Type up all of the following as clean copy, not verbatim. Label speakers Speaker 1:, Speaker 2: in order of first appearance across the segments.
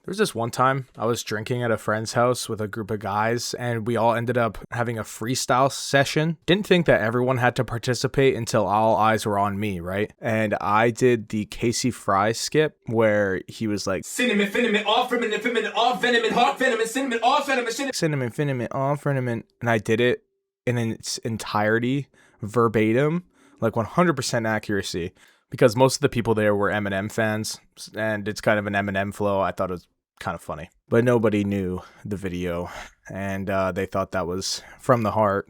Speaker 1: There was this one time I was drinking at a friend's house with a group of guys, and we all ended up having a freestyle session. Didn't think that everyone had to participate until all eyes were on me, right? And I did the Casey Fry skip where he was like, cinnamon, cinnamon, all cinnamon, cinnamon, all venom, hot venom, cinnamon, all venom, cinnamon, cinnamon, all cinnamon. And I did it in its entirety, verbatim, like 100% accuracy. Because most of the people there were Eminem fans, and it's kind of an Eminem flow. I thought it was kind of funny. But nobody knew the video, and they thought that was from the heart.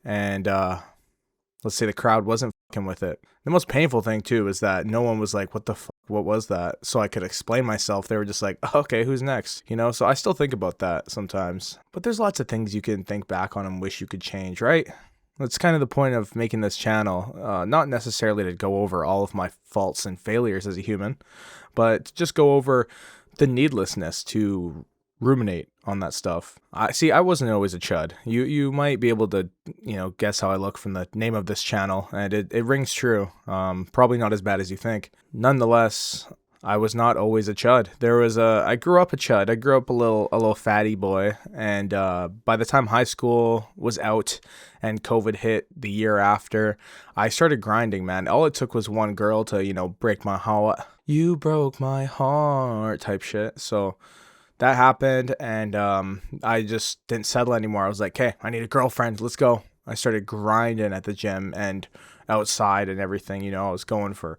Speaker 1: And let's say the crowd wasn't fucking with it. The most painful thing, too, is that no one was like, what the fuck, what was that? So I could explain myself. They were just like, okay, who's next? You know, so I still think about that sometimes. But there's lots of things you can think back on and wish you could change, right? That's kind of the point of making this channel, not necessarily to go over all of my faults and failures as a human, but just go over the needlessness to ruminate on that stuff. I wasn't always a chud. You might be able to, guess how I look from the name of this channel, and it rings true. Probably not as bad as you think. Nonetheless, I was not always a chud. I grew up a chud. I grew up a little fatty boy. And by the time high school was out and COVID hit the year after, I started grinding, man. All it took was one girl to, break my heart. You broke my heart type shit. So that happened, and I just didn't settle anymore. I was like, hey, I need a girlfriend. Let's go. I started grinding at the gym and outside and everything. I was going for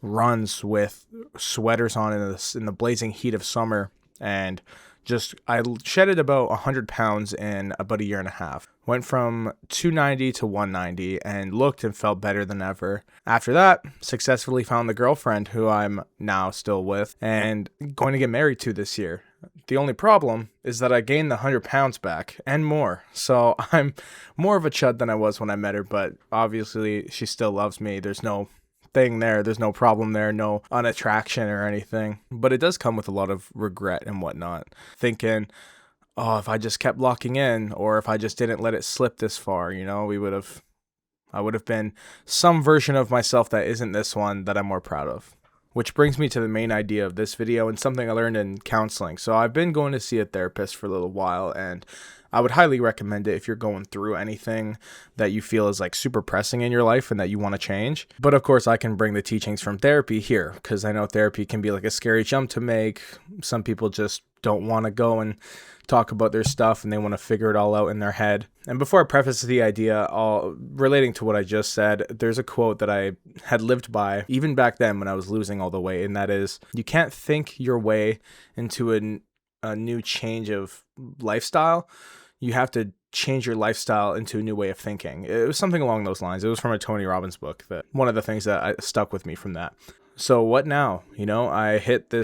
Speaker 1: runs with sweaters on in the blazing heat of summer, and I shedded about 100 pounds in about a year and a half. Went from 290 to 190 and looked and felt better than ever. After that, successfully found the girlfriend who I'm now still with and going to get married to this year. The only problem is that I gained the 100 pounds back and more. So I'm more of a chud than I was when I met her, but obviously she still loves me. There's no thing there. There's no problem there, no unattraction or anything. But it does come with a lot of regret and whatnot. Thinking, oh, if I just kept locking in, or if I just didn't let it slip this far, I would have been some version of myself that isn't this one that I'm more proud of. Which brings me to the main idea of this video and something I learned in counseling. So I've been going to see a therapist for a little while, and I would highly recommend it if you're going through anything that you feel is like super pressing in your life and that you want to change. But of course, I can bring the teachings from therapy here because I know therapy can be like a scary jump to make. Some people just don't want to go and talk about their stuff and they want to figure it all out in their head. And before I preface the idea, relating to what I just said, there's a quote that I had lived by even back then when I was losing all the weight, and that is, you can't think your way into a new change of lifestyle. You have to change your lifestyle into a new way of thinking. It was something along those lines. It was from a Tony Robbins book, that one of the things that stuck with me from that. So what now? I hit the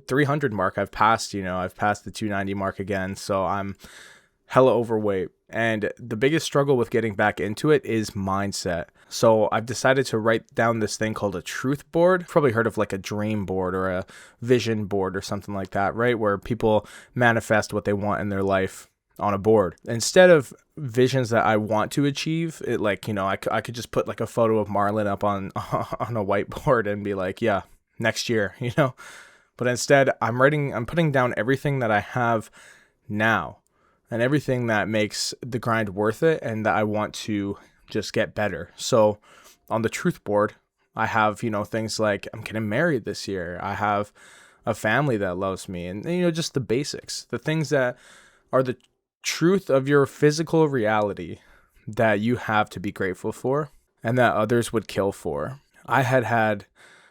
Speaker 1: 300 mark. I've passed the 290 mark again. So I'm hella overweight. And the biggest struggle with getting back into it is mindset. So I've decided to write down this thing called a truth board. You've probably heard of like a dream board or a vision board or something like that, right? Where people manifest what they want in their life on a board. Instead of visions that I want to achieve, I could just put like a photo of Marlon up on a whiteboard and be like, yeah, next year, But instead, I'm putting down everything that I have now and everything that makes the grind worth it and that I want to just get better. So on the truth board, I have, things like I'm getting married this year. I have a family that loves me, and just the basics, the things that are the truth of your physical reality that you have to be grateful for and that others would kill for. I had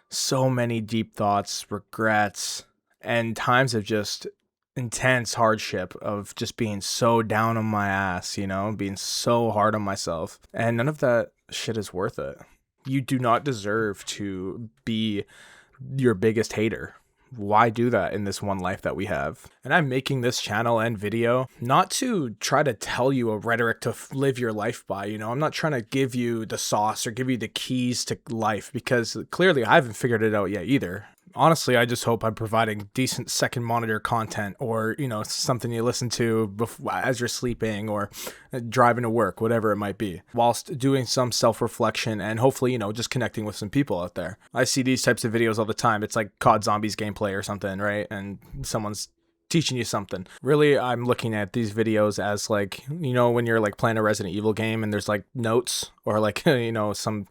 Speaker 1: so many deep thoughts, regrets, and times of just intense hardship of just being so down on my ass, being so hard on myself. And none of that shit is worth it. You do not deserve to be your biggest hater. Why do that in this one life that we have? And I'm making this channel and video not to try to tell you a rhetoric to live your life by. I'm not trying to give you the sauce or give you the keys to life, because clearly I haven't figured it out yet either. Honestly, I just hope I'm providing decent second monitor content, or, something you listen to as you're sleeping or driving to work, whatever it might be, whilst doing some self-reflection and hopefully, just connecting with some people out there. I see these types of videos all the time. It's like COD Zombies gameplay or something, right? And someone's teaching you something. Really, I'm looking at these videos as like, when you're like playing a Resident Evil game and there's like notes, or like, some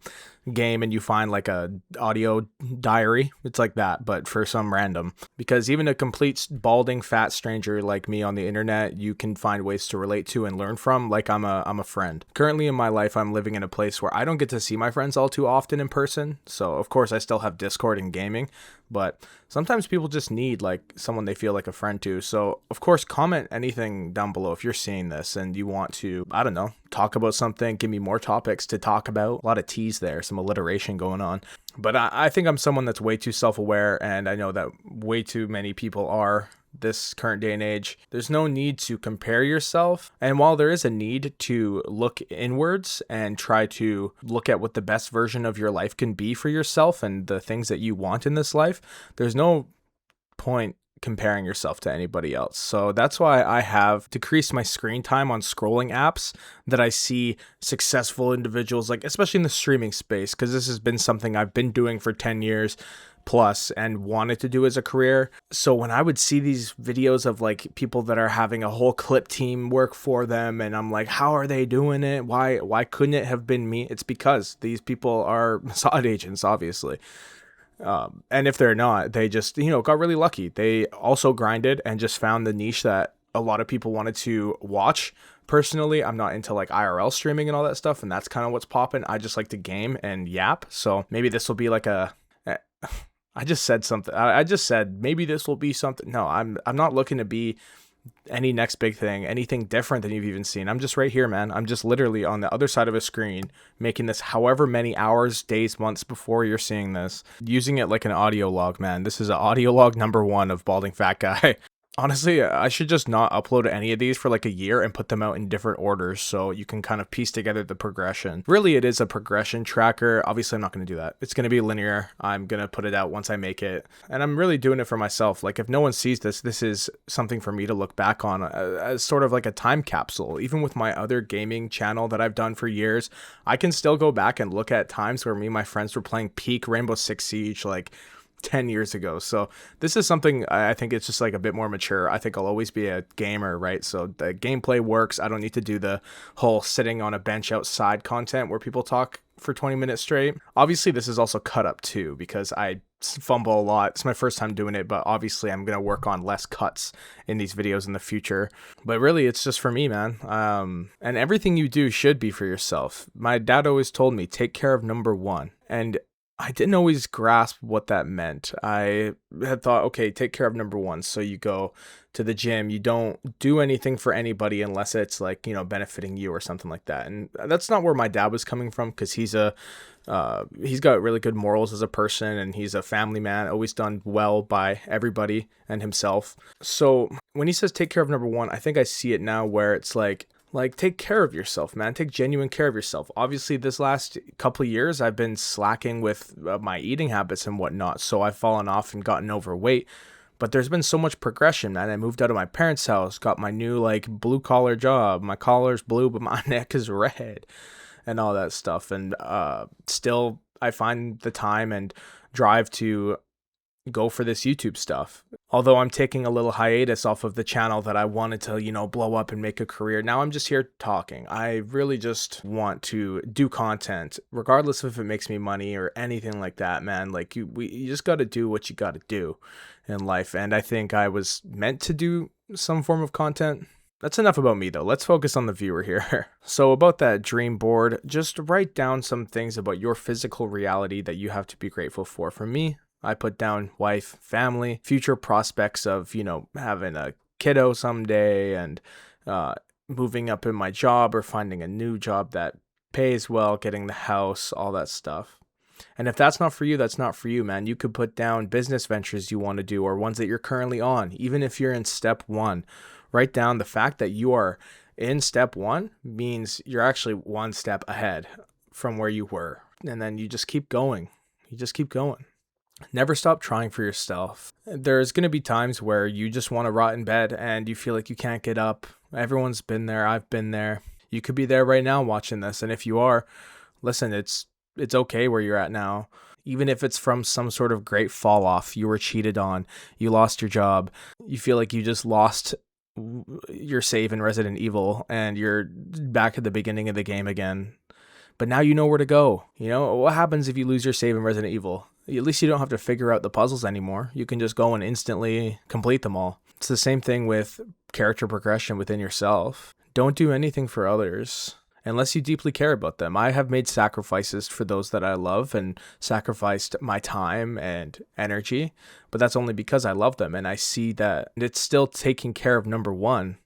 Speaker 1: game and you find like a audio diary. It's like that, but for some random. Because even a complete balding fat stranger like me on the internet, you can find ways to relate to and learn from, like I'm a friend. Currently in my life, I'm living in a place where I don't get to see my friends all too often in person. So of course I still have Discord and gaming, but sometimes people just need like someone they feel like a friend to. So of course, comment anything down below if you're seeing this and you want to, I don't know, talk about something, give me more topics to talk about. A lot of T's there, some alliteration going on. But I think I'm someone that's way too self-aware, and I know that way too many people are this current day and age. There's no need to compare yourself. And while there is a need to look inwards and try to look at what the best version of your life can be for yourself and the things that you want in this life, there's no point comparing yourself to anybody else. So that's why I have decreased my screen time on scrolling apps that I see successful individuals, like especially in the streaming space, because this has been something I've been doing for 10 years plus and wanted to do as a career. So when I would see these videos of like people that are having a whole clip team work for them, and I'm like, how are they doing it? Why couldn't it have been me? It's because these people are Mossad agents, obviously. And if they're not, they just, got really lucky. They also grinded and just found the niche that a lot of people wanted to watch. Personally, I'm not into like IRL streaming and all that stuff, and that's kind of what's popping. I just like to game and yap. So maybe this will be like I just said something. I just said maybe this will be something. No, I'm not looking to be any next big thing, anything different than you've even seen. I'm just right here, man. I'm just literally on the other side of a screen making this however many hours, days, months before you're seeing this, using it like an audio log, man. This is an audio log number 1 of Balding Fat Guy. Honestly, I should just not upload any of these for like a year and put them out in different orders so you can kind of piece together the progression. Really, it is a progression tracker. Obviously, I'm not going to do that. It's going to be linear. I'm going to put it out once I make it. And I'm really doing it for myself. Like if no one sees this, this is something for me to look back on as sort of like a time capsule. Even with my other gaming channel that I've done for years, I can still go back and look at times where me and my friends were playing peak Rainbow Six Siege, like 10 years ago. So this is something I think it's just like a bit more mature. I think I'll always be a gamer, right? So the gameplay works. I don't need to do the whole sitting on a bench outside content where people talk for 20 minutes straight. Obviously, this is also cut up too because I fumble a lot. It's my first time doing it, but obviously I'm going to work on less cuts in these videos in the future. But really, it's just for me, man. And everything you do should be for yourself. My dad always told me, take care of number 1. And I didn't always grasp what that meant. I had thought, okay, take care of number 1. So you go to the gym, you don't do anything for anybody unless it's like, benefiting you or something like that. And that's not where my dad was coming from, because he's got really good morals as a person, and he's a family man, always done well by everybody and himself. So when he says take care of number 1, I think I see it now where it's like take care of yourself, man. Take genuine care of yourself. Obviously, this last couple of years, I've been slacking with my eating habits and whatnot. So I've fallen off and gotten overweight. But there's been so much progression, man. I moved out of my parents' house, got my new like blue collar job. My collar's blue, but my neck is red and all that stuff. And still, I find the time and drive to go for this YouTube stuff. Although I'm taking a little hiatus off of the channel that I wanted to, blow up and make a career. Now I'm just here talking. I really just want to do content, regardless of if it makes me money or anything like that, man. Like you just got to do what you got to do in life. And I think I was meant to do some form of content. That's enough about me though. Let's focus on the viewer here. So about that dream board, just write down some things about your physical reality that you have to be grateful for. For me, I put down wife, family, future prospects of, having a kiddo someday and moving up in my job or finding a new job that pays well, getting the house, all that stuff. And if that's not for you, that's not for you, man. You could put down business ventures you want to do or ones that you're currently on. Even if you're in step 1, write down the fact that you are in step 1 means you're actually 1 step ahead from where you were. And then you just keep going. You just keep going. Never stop trying for yourself. There's going to be times where you just want to rot in bed and you feel like you can't get up. Everyone's been there. I've been there. You could be there right now watching this. And if you are, listen, it's okay where you're at now. Even if it's from some sort of great fall off, you were cheated on, you lost your job, you feel like you just lost your save in Resident Evil and you're back at the beginning of the game again. But now you know where to go. You know, what happens if you lose your save in Resident Evil? At least you don't have to figure out the puzzles anymore. You can just go and instantly complete them all. It's the same thing with character progression within yourself. Don't do anything for others unless you deeply care about them. I have made sacrifices for those that I love and sacrificed my time and energy, but that's only because I love them and I see that it's still taking care of number one,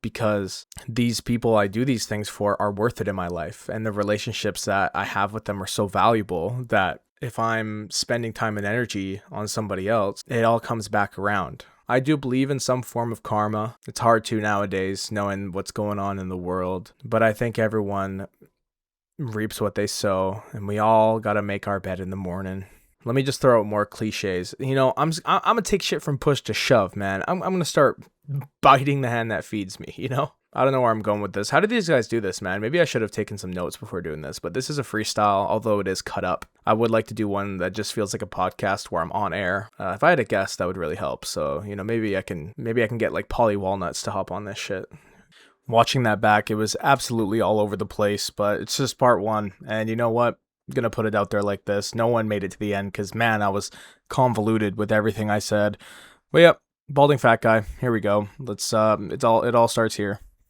Speaker 1: because these people I do these things for are worth it in my life, and the relationships that I have with them are so valuable that if I'm spending time and energy on somebody else, it all comes back around. I do believe in some form of karma. It's hard to nowadays, knowing what's going on in the world, but I think everyone reaps what they sow, and we all got to make our bed in the morning. Let me just throw out more cliches. You know, I'm gonna take shit from push to shove, man. I'm gonna start biting the hand that feeds me, you know? I don't know where I'm going with this. How did these guys do this, man? Maybe I should have taken some notes before doing this, but this is a freestyle, although it is cut up. I would like to do one that just feels like a podcast where I'm on air. If I had a guest, that would really help. So, you know, maybe I can get like Polly Walnuts to hop on this shit. Watching that back, it was absolutely all over the place, but it's just part one. And you know what? I'm going to put it out there like this. No one made it to the end because, man, I was convoluted with everything I said. But yep, balding fat guy. Here we go. Let's it all starts here.